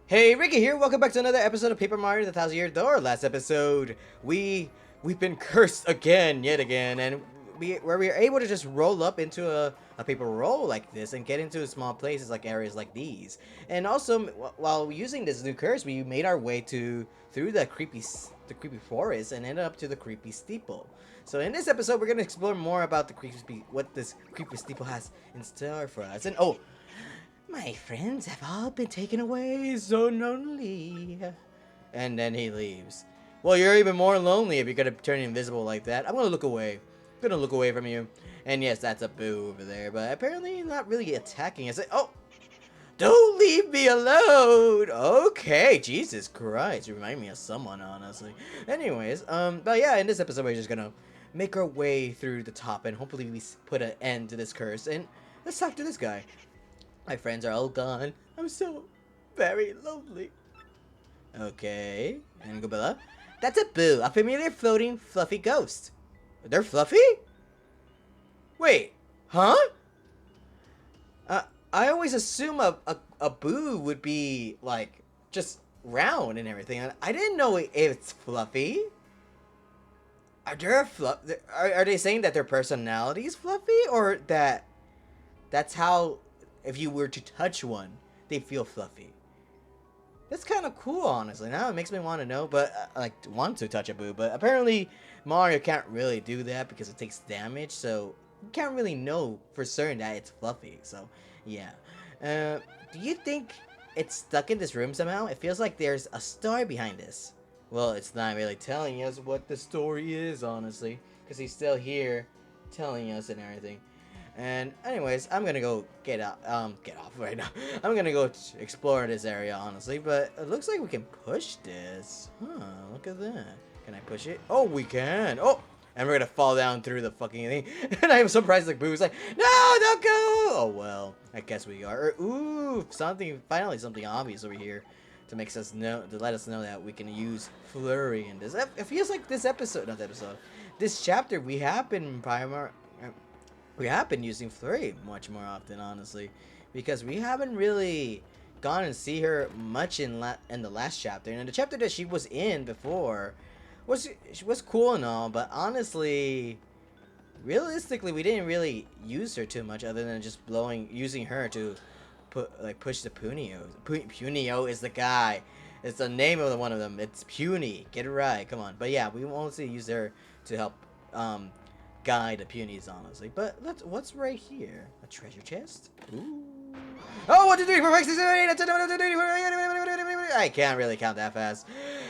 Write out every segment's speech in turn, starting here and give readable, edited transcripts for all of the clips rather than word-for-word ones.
Hey, Ricky here. Welcome back to another episode of Paper Mario: The Thousand Year Door. Last episode, we've been cursed again, yet again, and we were able to just roll up into a paper roll like this and get into small places like areas like these. And also, while using this new curse, we made our way through the creepy forest and ended up to the creepy steeple. So in this episode, we're gonna explore more about what this creepy steeple has in store for us. And oh, my friends have all been taken away, so lonely. And then he leaves. Well, you're even more lonely if you're gonna turn invisible like that. I'm gonna look away. I'm gonna look away from you. And yes, that's a boo over there, but apparently not really attacking us. Oh! Don't leave me alone! Okay, Jesus Christ. You remind me of someone, honestly. Anyways, but yeah, in this episode, we're just gonna make our way through the top and hopefully we put an end to this curse. And let's talk to this guy. My friends are all gone. I'm so very lonely. Okay. And go below. That's a boo. A familiar floating fluffy ghost. They're fluffy? Wait. Huh? I always assume a boo would be like just round and everything. I didn't know it's fluffy. Are they saying that their personality is fluffy or that's how if you were to touch one, they feel fluffy? That's kind of cool, honestly. Now it makes me want to know, but like want to touch a boo. But apparently Mario can't really do that because it takes damage, so you can't really know for certain that it's fluffy. So yeah. Do you think it's stuck in this room somehow? It feels like there's a story behind this. Well, it's not really telling us what the story is, honestly, because he's still here telling us and everything. And anyways, I'm gonna go get off right now. I'm gonna go explore this area, honestly, but it looks like we can push this. Huh, look at that. Can I push it? Oh, we can. Oh, and we're gonna fall down through the fucking thing. And I'm surprised like Boo's like, no, don't go. Oh, well, I guess we are. Ooh, finally something obvious over here to let us know that we can use flurry in this. It feels like this chapter we have been using Flurry much more often, honestly, because we haven't really gone and see her much in the last chapter. And the chapter that she was in before was cool and all, but honestly, realistically, we didn't really use her too much, other than just using her to push the Punio. Punio is the guy. It's the name of one of them. It's Puny. Get it right. Come on. But yeah, we mostly use her to help guide the punies, honestly. But what's right here? A treasure chest? Ooh. Oh, 1, 2, 3, 4, 5, 6, 7, 8, 9, 10, 11, 12, 13, 14, I can't really count that fast.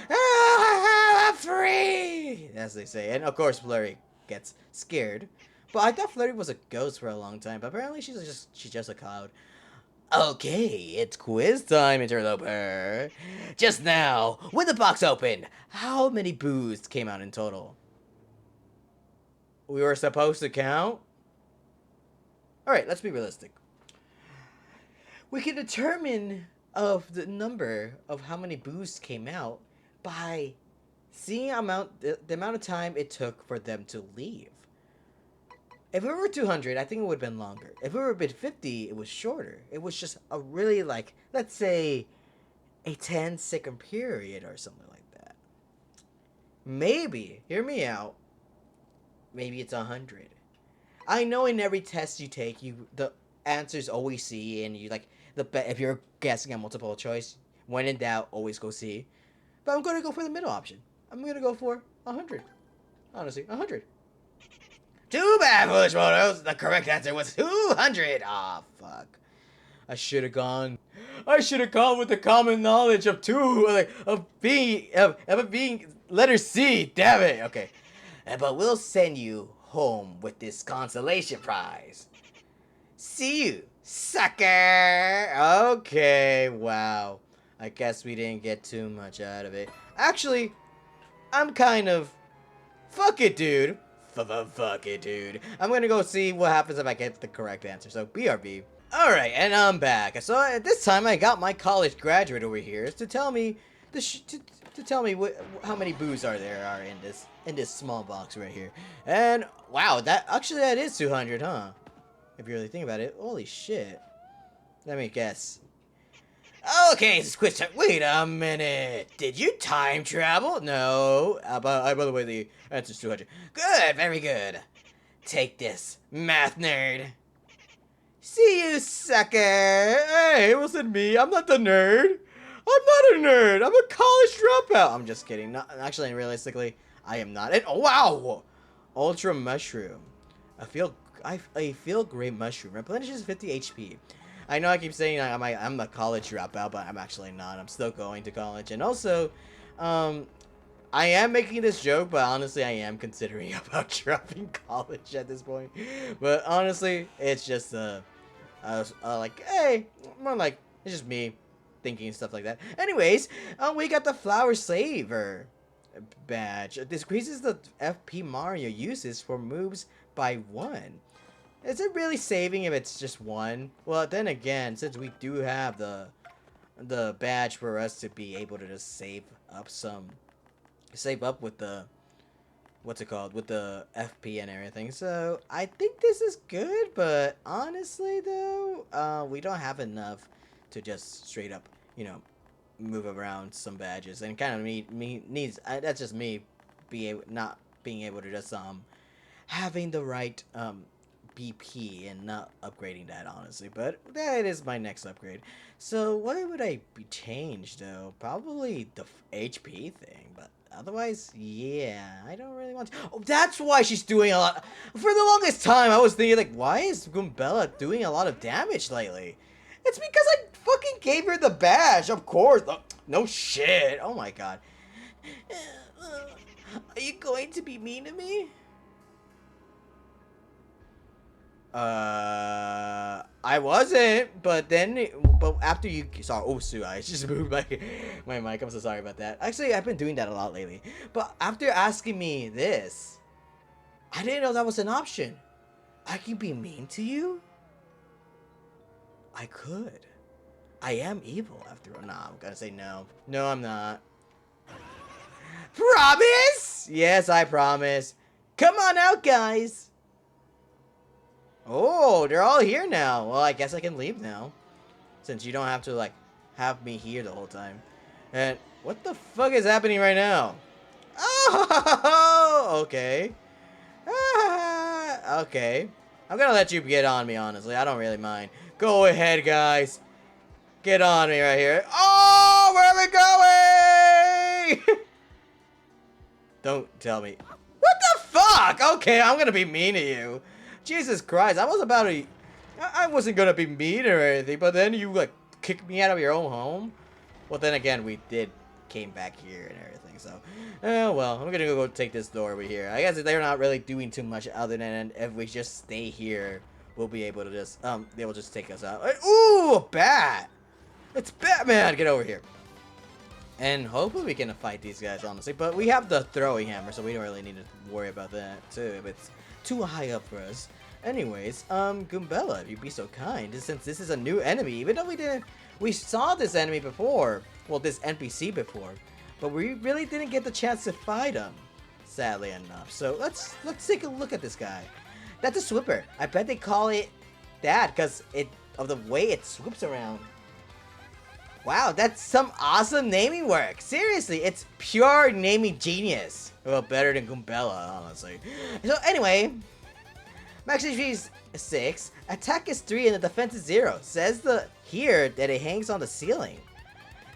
Ah, free, as they say. And of course, Flurry gets scared. But I thought Flurry was a ghost for a long time. But apparently, she's just a cloud. Okay, it's quiz time, interloper. Just now, with the box open, how many boos came out in total? We were supposed to count? Alright, let's be realistic. We can determine of the number of how many boos came out by seeing the amount of time it took for them to leave. If it were 200, I think it would have been longer. If it were a bit 50, it was shorter. It was just a really, like, let's say, a 10-second period or something like that. Maybe, hear me out, maybe it's 100. I know in every test you take, the answers always C, and you like if you're guessing a multiple choice, when in doubt, always go C. But I'm gonna go for the middle option. I'm gonna go for 100. Honestly, 100. Too bad, foolish photos. The correct answer was 200. Ah, fuck. I should have gone. I should have gone with the common knowledge of being letter C. Damn it. Okay, but we'll send you home with this consolation prize. See you, sucker. Okay, wow. I guess we didn't get too much out of it. Actually, I'm kind of... Fuck it, dude. Fuck it, dude. I'm gonna go see what happens if I get the correct answer. So, BRB. Alright, and I'm back. So, at this time, I got my college graduate over here to tell me... To tell me how many boos are in this small box right here. And, wow, that is 200, huh? If you really think about it. Holy shit. Let me guess. Okay, it's quick time. Wait a minute. Did you time travel? No. By the way, the answer's 200. Good, very good. Take this, math nerd. See you, sucker. Hey, it wasn't me. I'm not the nerd. I'm not a nerd. I'm a college dropout. I'm just kidding. Not, actually, realistically, I am not. And oh, wow. Ultra mushroom. I feel great mushroom. Replenishes 50 HP. I know I keep saying I'm a college dropout, but I'm actually not. I'm still going to college. And also, I am making this joke, but honestly, I am considering about dropping college at this point. But honestly, it's just like, hey, more like it's just me thinking stuff like that. Anyways, we got the Flower Saver badge. It decreases the FP Mario uses for moves by 1. Is it really saving if it's just 1? Well, then again, since we do have the badge for us to be able to just save up with the what's it called, with the FP and everything. So I think this is good, but honestly though, we don't have enough to just straight up, move around some badges, and kind of needs that's just me not being able to just having the right BP and not upgrading that, honestly. But that is my next upgrade. So what would I be changed though? Probably the HP thing, but otherwise, yeah, I don't really want to. Oh, that's why she's doing a lot. For the longest time, I was thinking, like, why is Goombella doing a lot of damage lately? It's because I fucking gave her the badge, of course. Oh, no shit. Oh my god. Are you going to be mean to me? I wasn't, but after you saw, oh, Sue, I just moved my mic. I'm so sorry about that. Actually, I've been doing that a lot lately. But after asking me this, I didn't know that was an option. I can be mean to you? I could. I am evil after all. Nah, I'm gonna say no. No, I'm not. Promise? Yes, I promise. Come on out, guys. Oh, they're all here now. Well, I guess I can leave now. Since you don't have to, like, have me here the whole time. And what the fuck is happening right now? Oh, okay. Okay. I'm gonna let you get on me, honestly. I don't really mind. Go ahead, guys. Get on me right here. Oh, where are we going? Don't tell me. What the fuck? Okay, I'm gonna be mean to you. Jesus Christ, I wasn't gonna be mean or anything, but then you, like, kicked me out of your own home? Well, then again, we came back here and everything, so. Oh, well, I'm gonna go take this door over here. I guess they're not really doing too much other than if we just stay here, we'll be able to just, they will just take us out. Ooh, a bat! It's Batman! Get over here. And hopefully we can fight these guys, honestly. But we have the throwing hammer, so we don't really need to worry about that, too, if it's too high up for us. Anyways, Goombella, if you'd be so kind, since this is a new enemy, even though we saw this enemy before, well, this NPC before, but we really didn't get the chance to fight him, sadly enough. So let's take a look at this guy. That's a swooper. I bet they call it that because of the way it swoops around. Wow, that's some awesome naming work. Seriously, it's pure naming genius. Well, better than Goombella, honestly. So anyway, max HP is 6, attack is 3, and the defense is 0. Says here that it hangs on the ceiling.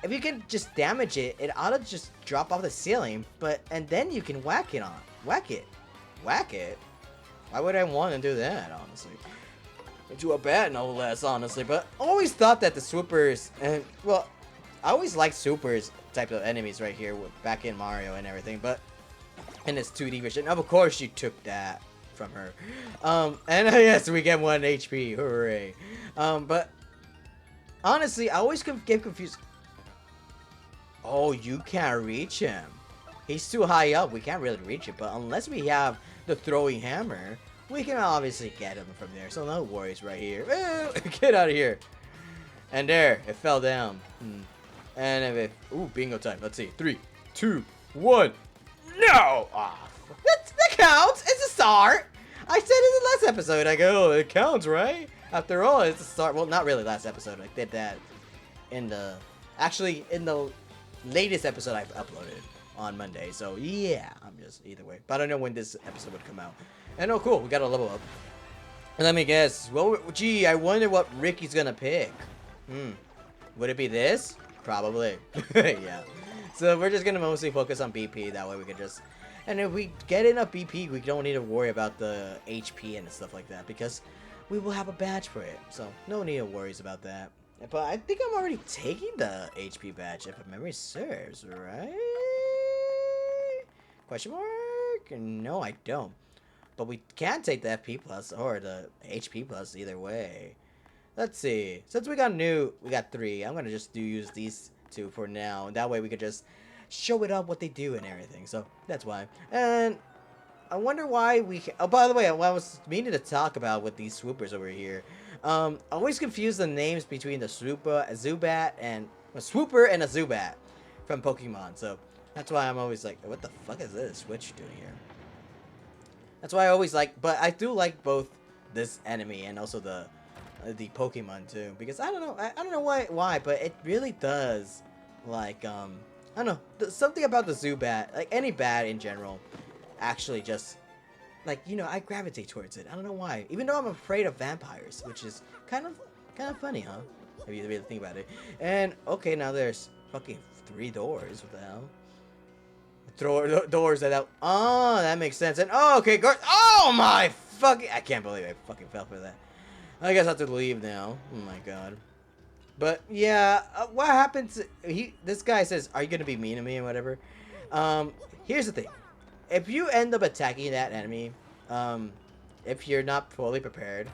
If you can just damage it, it ought to just drop off the ceiling, and then you can whack it. Whack it? Why would I want to do that, honestly? To a bat, no less, honestly. But I always thought that the swoopers, I always liked swoopers type of enemies right here back in Mario and everything, but in this 2D version, of course you took that from her. And yes, we get 1 HP, hooray. But honestly, I always get confused. Oh, you can't reach him. He's too high up, we can't really reach it, but unless we have the throwing hammer, we can obviously get him from there, so no worries right here. Get out of here. And there, it fell down. And ooh, bingo time. Let's see. 3, 2, 1. No! That counts. It's a start. I said in the last episode, I go, oh, it counts, right? After all, it's a start. Well, not really last episode. I did that in the Actually, in the latest episode I've uploaded on Monday. So yeah, I'm just either way. But I don't know when this episode would come out. And oh, cool, we got a level up. And let me guess. Well, gee, I wonder what Ricky's gonna pick. Would it be this? Probably. Yeah. So we're just gonna mostly focus on BP. That way we can just. And if we get enough BP, we don't need to worry about the HP and stuff like that because we will have a badge for it. So no need of worries about that. But I think I'm already taking the HP badge if memory serves, right? Question mark? No, I don't. But we can take the FP plus or the HP plus either way. Let's see. Since we got 3. I'm gonna just use these 2 for now. That way we could just show it up what they do and everything. So that's why. And I wonder why we. Oh, by the way, what I was meaning to talk about with these swoopers over here. I always confuse the names between the Swooper, a Zubat, and a Swooper and a Zubat from Pokemon. So that's why I'm always like, what the fuck is this Switch doing here? That's why I always like, but I do like both this enemy and also the Pokemon too, because I don't know, I don't know why, but it really does, like, I don't know, something about the Zubat, like any bat in general, actually just, like, you know, I gravitate towards it. I don't know why, even though I'm afraid of vampires, which is kind of funny, huh? If you really think about it. And okay, now there's fucking 3 doors. What the hell? Doors that out. Oh, that makes sense. And oh, okay, oh my fucking! I can't believe I fucking fell for that. I guess I have to leave now. Oh my god. But yeah, what happens? This guy says, "Are you gonna be mean to me and whatever?" Here's the thing: if you end up attacking that enemy, if you're not fully prepared,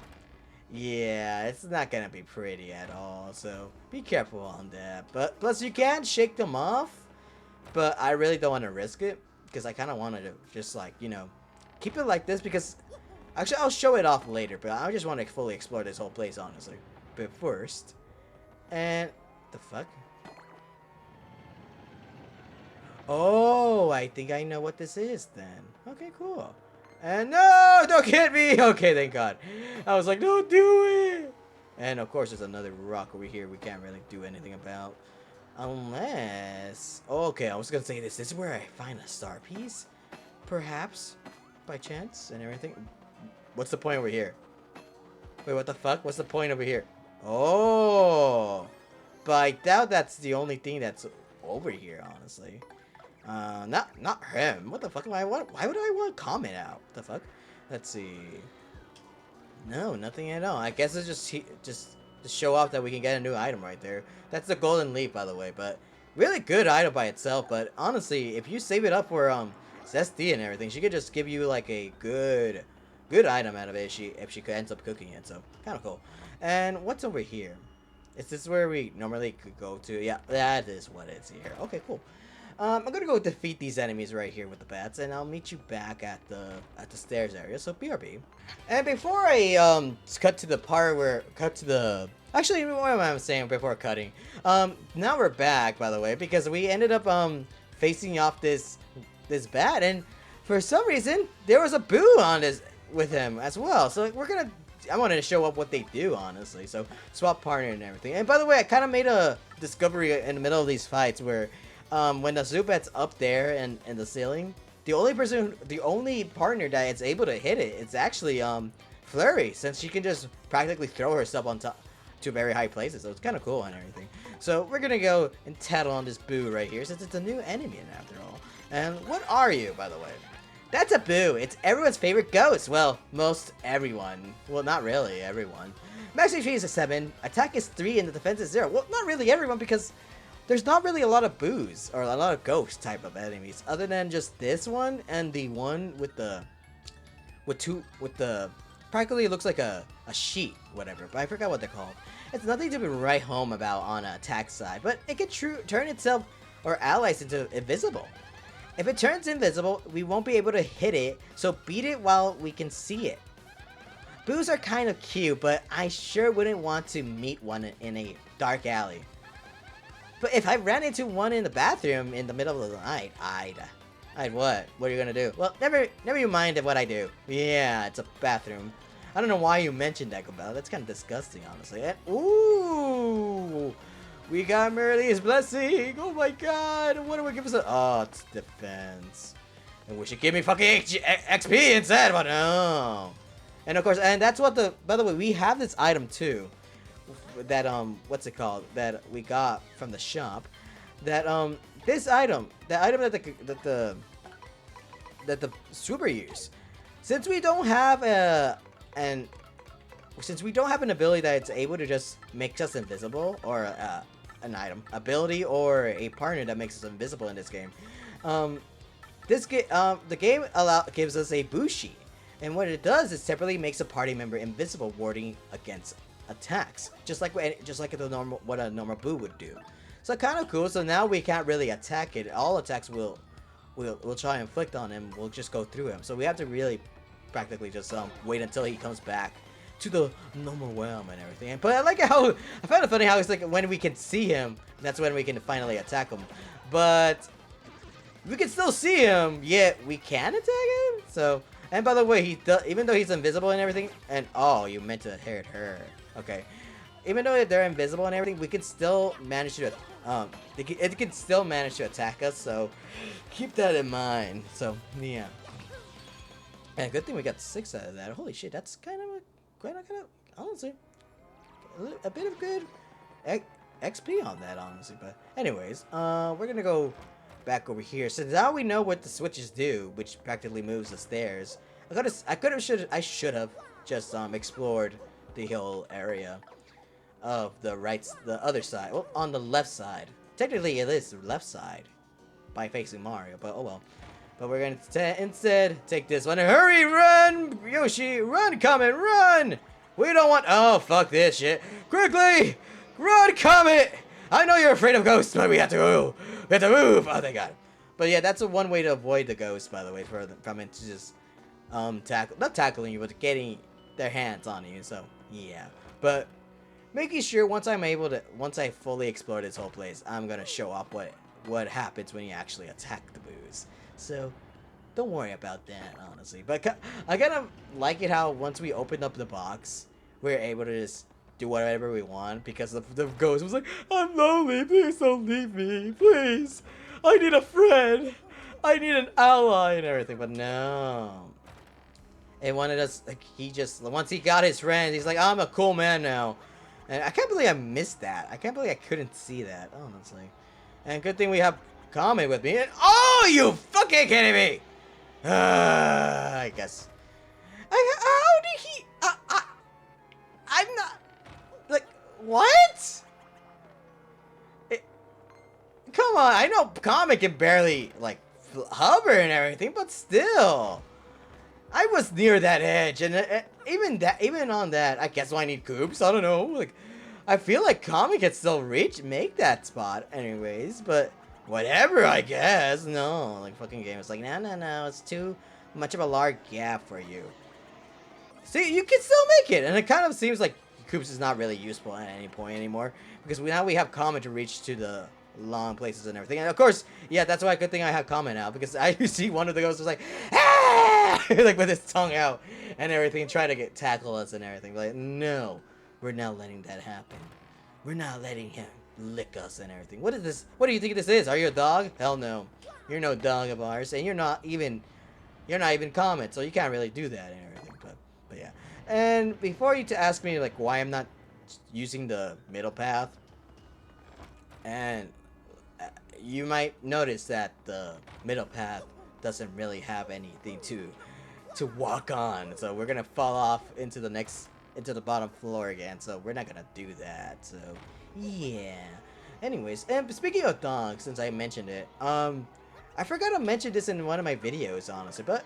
yeah, it's not gonna be pretty at all. So be careful on that. But plus, you can shake them off. But I really don't want to risk it because I kind of wanted to just, like, you know, keep it like this because actually I'll show it off later, but I just want to fully explore this whole place, honestly. But first, and the fuck? Oh, I think I know what this is then. Okay, cool. And no, don't hit me. Okay, thank God. I was like, don't do it. And of course, there's another rock over here we can't really do anything about. Unless... Okay, I was gonna say this. This is where I find a star piece. Perhaps. By chance and everything. What's the point over here? Wait, what the fuck? What's the point over here? Oh! But I doubt that's the only thing that's over here, honestly. Not him. What the fuck am I... Why would I want to comment out? What the fuck? Let's see. No, nothing at all. I guess it's just to show off that we can get a new item right there. That's the golden leaf, by the way, but really good item by itself. But honestly, if you save it up for Zesty and everything, she could just give you like a good item out of it if she ends up cooking it. So kind of cool. And what's over here? Is this where we normally could go to? Yeah, that is what it's here. Okay, cool. I'm gonna go defeat these enemies right here with the bats, and I'll meet you back at the stairs area. So BRB. And before I cut to the part where actually what am I saying before cutting? Now we're back, by the way, because we ended up facing off this bat, and for some reason there was a boo on this with him as well. So I wanted to show up what they do, honestly. So swap partner and everything. And by the way, I kind of made a discovery in the middle of these fights where. When the Zubat's up there in the ceiling, the only partner that is able to hit it, it's actually Flurry, since she can just practically throw herself on top to very high places. So it's kind of cool and everything. So we're gonna go and tattle on this Boo right here, since it's a new enemy after all. And what are you, by the way? That's a Boo. It's everyone's favorite ghost. Well, most everyone. Well, not really everyone. Max HP is a 7. Attack is 3 and the defense is 0. Well, not really everyone because. There's not really a lot of boos or a lot of ghost type of enemies other than just this one and the one with the practically it looks like a sheet, whatever, but I forgot what they're called. It's nothing to be write home about on an attack side, but it can turn itself or allies into invisible. If it turns invisible, we won't be able to hit it, so beat it while we can see it. Boos are kind of cute, but I sure wouldn't want to meet one in a dark alley. But if I ran into one in the bathroom in the middle of the night, I'd what? What are you gonna do? Well, never you mind what I do. Yeah, it's a bathroom. I don't know why you mentioned that, Gobel. That's kind of disgusting, honestly. And, ooh, We got Merely's blessing. Oh my god. What do we give us? Oh, it's defense. And we should give me fucking XP instead, but no. And of course, and that's what the. By the way, we have this item too. That what's it called? That we got from the shop. That this item, the item that the super use. Since we don't have an ability that's able to just make us invisible, or an item ability, or a partner that makes us invisible in this game, the game gives us a bushi, and what it does is temporarily makes a party member invisible, warding against attacks, just like what a normal boo would do. So kind of cool. So now we can't really attack it. All attacks will try and inflict on him. We'll just go through him. So we have to really practically just wait until he comes back to the normal realm and everything. But I like how I found it funny how it's like when we can see him, that's when we can finally attack him. But we can still see him, yet we can attack him. So, and by the way, even though he's invisible and everything, and oh, you meant to hurt her. Okay, even though they're invisible and everything, we can still manage to it can still manage to attack us. So keep that in mind. So yeah. And good thing we got 6 out of that. Holy shit, that's kind of honestly a bit of good XP on that, honestly. But anyways, we're gonna go back over here. So now we know what the switches do, which practically moves the stairs. I should have just explored the whole area of the other side. Well, on the left side. Technically, it is the left side by facing Mario, but oh well. But we're gonna instead take this one. Hurry, run, Yoshi, run, Comet, run! We don't want. Oh, fuck this shit! Quickly, run, Comet! I know you're afraid of ghosts, but we have to move. We have to move. Oh, thank God. But yeah, that's one way to avoid the ghosts, by the way, from it to just not tackling you, but getting their hands on you. So yeah, but making sure once I fully explore this whole place, I'm gonna show up what happens when you actually attack the boos. So don't worry about that, honestly. But I kind of like it how once we opened up the box, we're able to just do whatever we want, because the ghost was like, I'm lonely, please don't leave me, please. I need a friend. I need an ally and everything. But no. And wanted us, like, once he got his friends, he's like, I'm a cool man now. And I can't believe I missed that. I can't believe I couldn't see that, honestly. And good thing we have Comet with me. And oh, you fucking kidding me? I guess. How did he? I'm not. Like, what? Come on, I know Comet can barely like hover and everything, but still, I was near that edge, and even on that, I guess I need Coops. I don't know. Like, I feel like Comet can still make that spot, anyways. But whatever, I guess. No, like fucking game. It's like no. It's too much of a large gap for you. See, you can still make it, and it kind of seems like Coops is not really useful at any point anymore, because now we have Comet to reach to the long places and everything. And of course, yeah, that's why a good thing I have Comet now, because I see one of the ghosts was like, ah! Like with his tongue out and everything, trying to tackle us and everything. Like, no, we're not letting that happen. We're not letting him lick us and everything. What is this? What do you think this is? Are you a dog? Hell no. You're no dog of ours, and you're not even Comet, so you can't really do that and everything. But yeah. And before you to ask me like why I'm not using the middle path, and you might notice that the middle path doesn't really have anything to walk on, so we're gonna fall off into the bottom floor again, so we're not gonna do that. So yeah. Anyways, and speaking of dogs, since I mentioned it, I forgot to mention this in one of my videos, honestly, but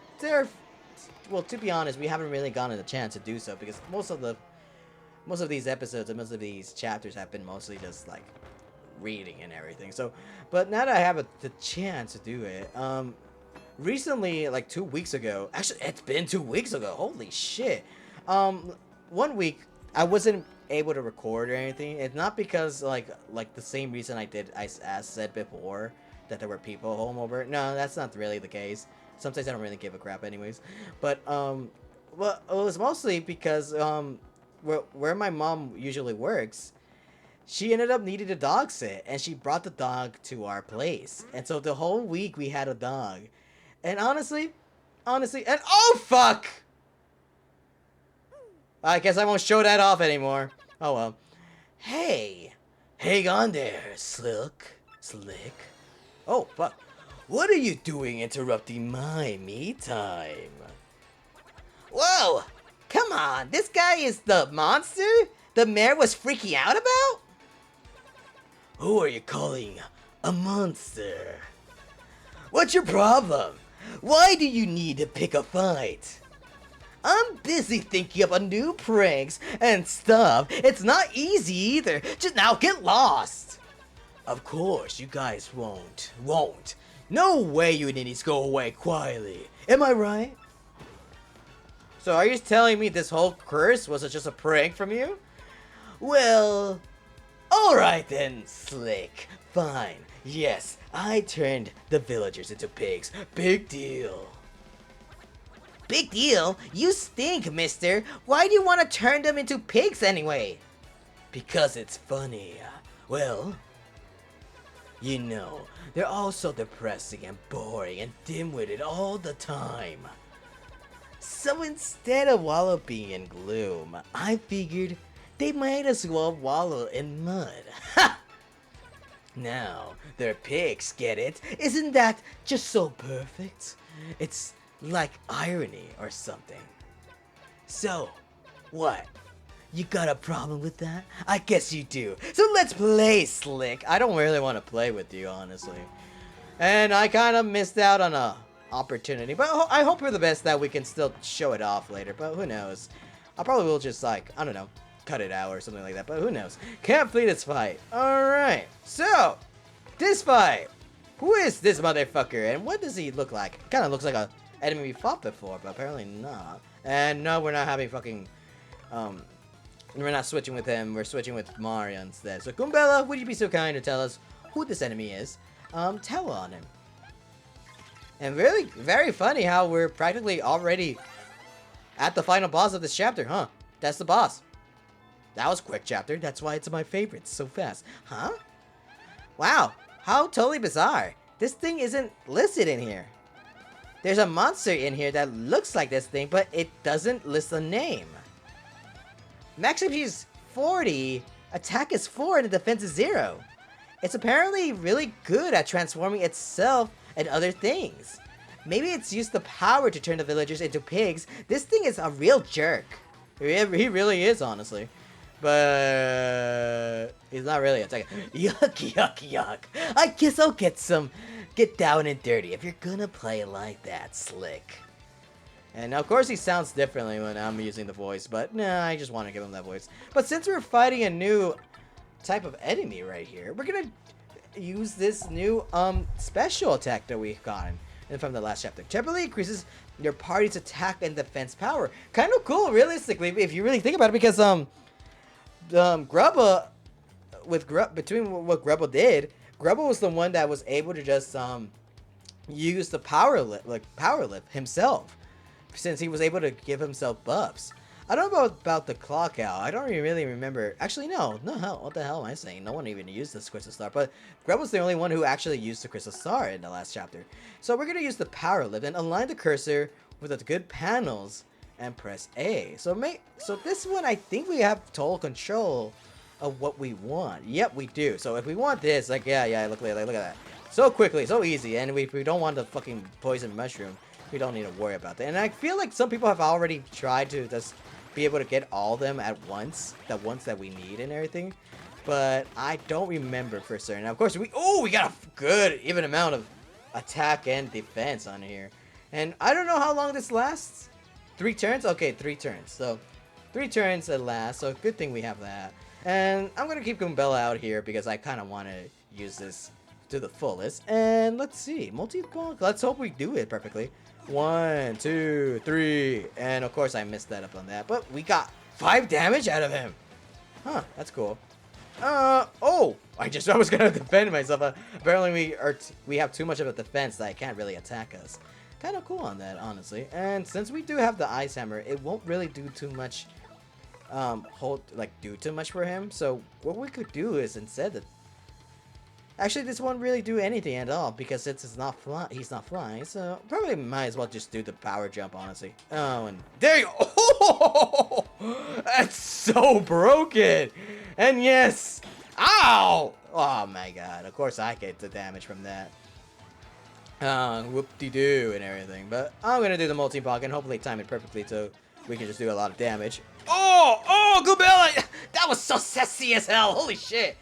well, to be honest, we haven't really gotten a chance to do so, because most of these episodes and most of these chapters have been mostly just like reading and everything. So, but now that I have the chance to do it, recently, like 2 weeks ago, actually, it's been 2 weeks ago. Holy shit. 1 week I wasn't able to record or anything. It's not because like the same reason I said before, that there were people home over. No, that's not really the case. Sometimes I don't really give a crap anyways. But well, it was mostly because where my mom usually works, she ended up needing a dog sit, and she brought the dog to our place. And so the whole week we had a dog. And honestly, and oh fuck! I guess I won't show that off anymore. Oh well. Hey, hang on there, Slick. Oh fuck. What are you doing interrupting my me time? Whoa! Come on, this guy is the monster the mayor was freaking out about? Who are you calling a monster? What's your problem? Why do you need to pick a fight? I'm busy thinking up on new pranks and stuff. It's not easy either. Just now get lost. Of course, you guys won't. No way you idiots go away quietly. Am I right? So are you telling me this whole curse was just a prank from you? Well, alright then, Slick. Fine. Yes, I turned the villagers into pigs. Big deal. Big deal? You stink, mister. Why do you want to turn them into pigs anyway? Because it's funny. Well, you know, they're all so depressing and boring and dim-witted all the time. So instead of wallowing in gloom, I figured they might as well wallow in mud. Ha! Now, they're pigs, get it? Isn't that just so perfect? It's like irony or something. So, what? You got a problem with that? I guess you do. So let's play, Slick. I don't really want to play with you, honestly. And I kind of missed out on a opportunity. But I hope for the best that we can still show it off later. But who knows? I probably will just, like, I don't know, cut it out or something like that. But who knows? Can't flee this fight. Alright. So, this fight. Who is this motherfucker? And what does he look like? Kind of looks like a enemy we fought before, but apparently not. And no, we're not having fucking, we're not switching with him. We're switching with Mario instead. So, Goombella, would you be so kind to tell us who this enemy is? Tell on him. And really, very funny how we're practically already at the final boss of this chapter, huh? That's the boss. That was a quick chapter. That's why it's my favorite. So fast. Huh? Wow. How totally bizarre. This thing isn't listed in here. There's a monster in here that looks like this thing, but it doesn't list a name. Max HP is 40, attack is 4, and the defense is 0. It's apparently really good at transforming itself and other things. Maybe it's used the power to turn the villagers into pigs. This thing is a real jerk. He really is, honestly. But he's not really attacking. Yuck. I guess I'll get down and dirty if you're gonna play like that, Slick. And of course he sounds differently when I'm using the voice, but nah, I just want to give him that voice. But since we're fighting a new type of enemy right here, we're gonna use this new special attack that we've gotten from the last chapter. Temporarily increases your party's attack and defense power. Kind of cool, realistically, if you really think about it, because Grubba, between what Grubba did, Grubba was the one that was able to just use the power lift himself, since he was able to give himself buffs. I don't know about the clock out. I don't really remember. Actually, no, hell, what the hell am I saying? No one even used this Crystal Star, but Grub was the only one who actually used the Crystal Star in the last chapter. So we're gonna use the power lift and align the cursor with the good panels and press A. So this one, I think we have total control of what we want. Yep, we do. So if we want this, like, yeah, look at that. So quickly, so easy, and if we don't want the fucking poison mushroom, we don't need to worry about that. And I feel like some people have already tried to just be able to get all of them at once, the ones that we need and everything, but I don't remember for certain. Now, of course, we got a good even amount of attack and defense on here, and I don't know how long this lasts. 3 turns? Okay, 3 turns. So 3 turns at last. So good thing we have that. And I'm gonna keep Goombella out here because I kind of want to use this to the fullest. And let's see, multi-block. Let's hope we do it perfectly. 1, 2, 3, and of course I messed that up on that, but we got 5 damage out of him. Huh, that's cool. Oh, I was gonna defend myself. Apparently we have too much of a defense that it can't really attack us. Kind of cool on that, honestly. And since we do have the ice hammer, it won't really do too much do too much for him. So what we could do is instead that actually this won't really do anything at all because since he's not flying, so probably might as well just do the power jump honestly. Oh, and there you go. Oh, that's so broken. And yes, ow! Oh my god! Of course I get the damage from that. Whoop-de-doo and everything. But I'm gonna do the multi-block and hopefully time it perfectly so we can just do a lot of damage. Oh, Gubella! That was so sassy as hell. Holy shit.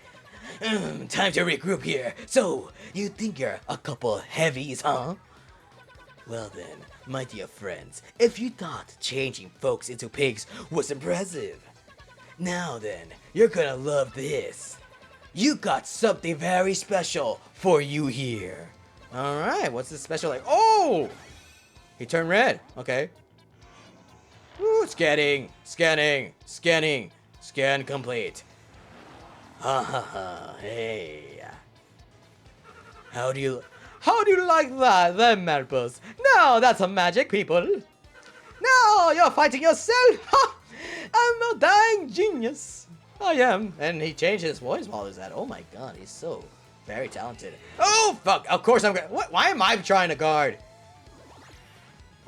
Time to regroup here. So, you think you're a couple heavies, huh? Well then, my dear friends, if you thought changing folks into pigs was impressive, now then, you're gonna love this. You got something very special for you here. Alright, what's this special like? Oh! He turned red. Okay. Ooh, scanning. Scan complete. Ha ha ha, hey. How do you like that, them marbles? No, that's a magic, people. No, you're fighting yourself. Ha! I'm a dying genius. I am. And he changed his voice while he was that. Oh my god, he's so very talented. Oh, fuck. Of course I'm gonna... What? Why am I trying to guard?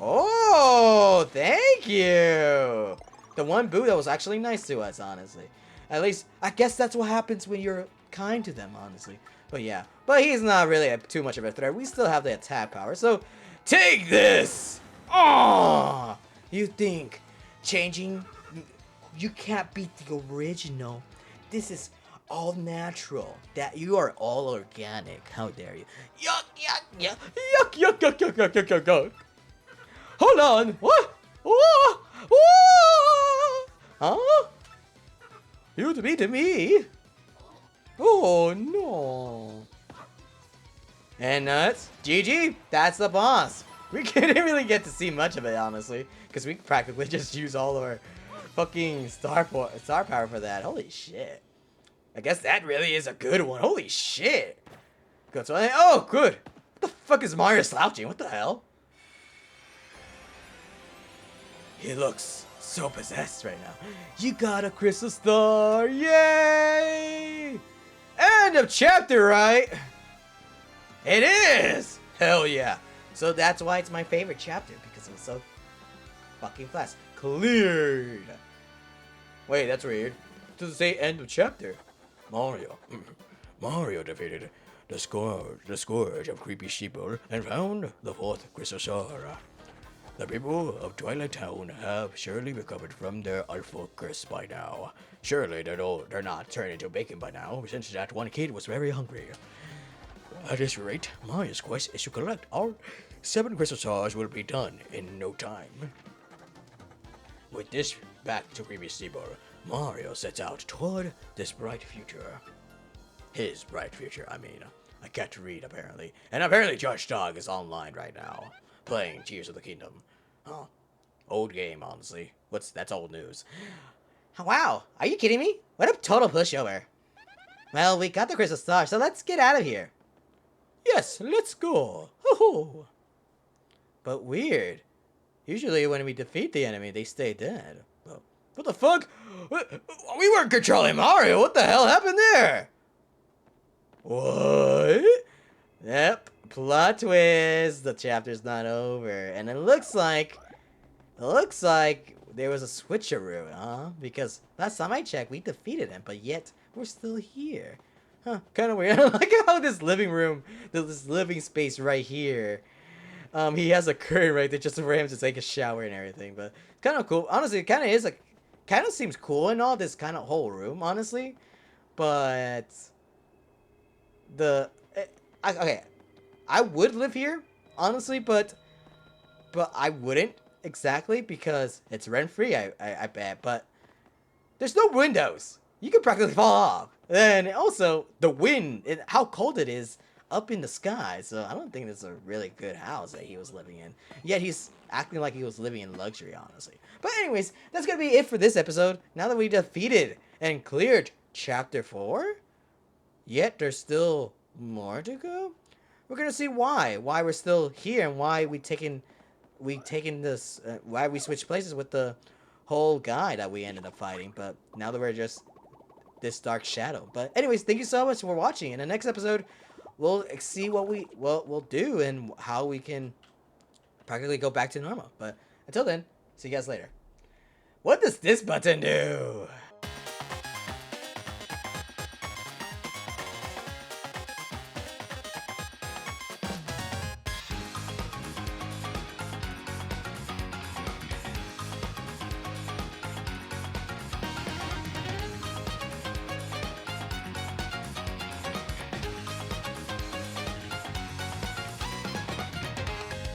Oh, thank you. The one boo that was actually nice to us, honestly. At least, I guess that's what happens when you're kind to them, honestly. But yeah. But he's not really too much of a threat. We still have the attack power. So, take this. Oh, you think changing... You can't beat the original. This is all natural. That you are all organic. How dare you? Yuck, yuck, yuck. Yuck, yuck, yuck, yuck, yuck, yuck, yuck, yuck. Hold on. What? Oh, oh. Huh? You to me? Oh, no. And that's GG. That's the boss. We didn't really get to see much of it, honestly. Because we practically just used all of our fucking star power for that. Holy shit. I guess that really is a good one. Holy shit. Good. So, oh, good. What the fuck is Mario slouching? What the hell? He looks so possessed right now. You got a crystal star. Yay! End of chapter, right? It is. Hell yeah. So that's why it's my favorite chapter. Because it was so fucking fast. Cleared. Wait, that's weird. It doesn't say end of chapter. Mario defeated the scourge of Creepy Steele and found the fourth crystal star. The people of Twilight Town have surely recovered from their awful curse by now. Surely they're not turned into bacon by now, since that one kid was very hungry. At this rate, Mario's quest is to collect all 7 crystal stars will be done in no time. With this back to Creepy Steele, Mario sets out toward this bright future. His bright future, I mean. I can't read, apparently. And apparently Josh Dog is online right now, playing Tears of the Kingdom. Huh. Old game, honestly. That's old news. Wow, are you kidding me? What a total pushover. Well, we got the crystal star, so let's get out of here. Yes, let's go. Ho-ho. But weird. Usually when we defeat the enemy, they stay dead. But what the fuck? We weren't controlling Mario. What the hell happened there? What? Yep. Plot twist. The chapter's not over. And it looks like there was a switcheroo, huh? Because last time I checked, we defeated him, but yet we're still here. Huh, kind of weird. I like how this living room, this living space right here, he has a curtain right there just for him to take a shower and everything, but it's kind of cool. Honestly, it kind of seems cool and all, this kind of whole room, honestly, but okay, I would live here, honestly, but I wouldn't exactly because it's rent-free, I bet, but there's no windows. You could practically fall off. And also, the wind, how cold it is up in the sky. So I don't think it's a really good house that he was living in. Yet he's acting like he was living in luxury, honestly. But anyways, that's going to be it for this episode. Now that we defeated and cleared Chapter 4, yet there's still more to go. We're going to see why we're still here and why why we switched places with the whole guy that we ended up fighting. But now that we're just this dark shadow. But anyways, thank you so much for watching. In the next episode, we'll see what we'll do and how we can practically go back to normal. But until then, see you guys later. What does this button do?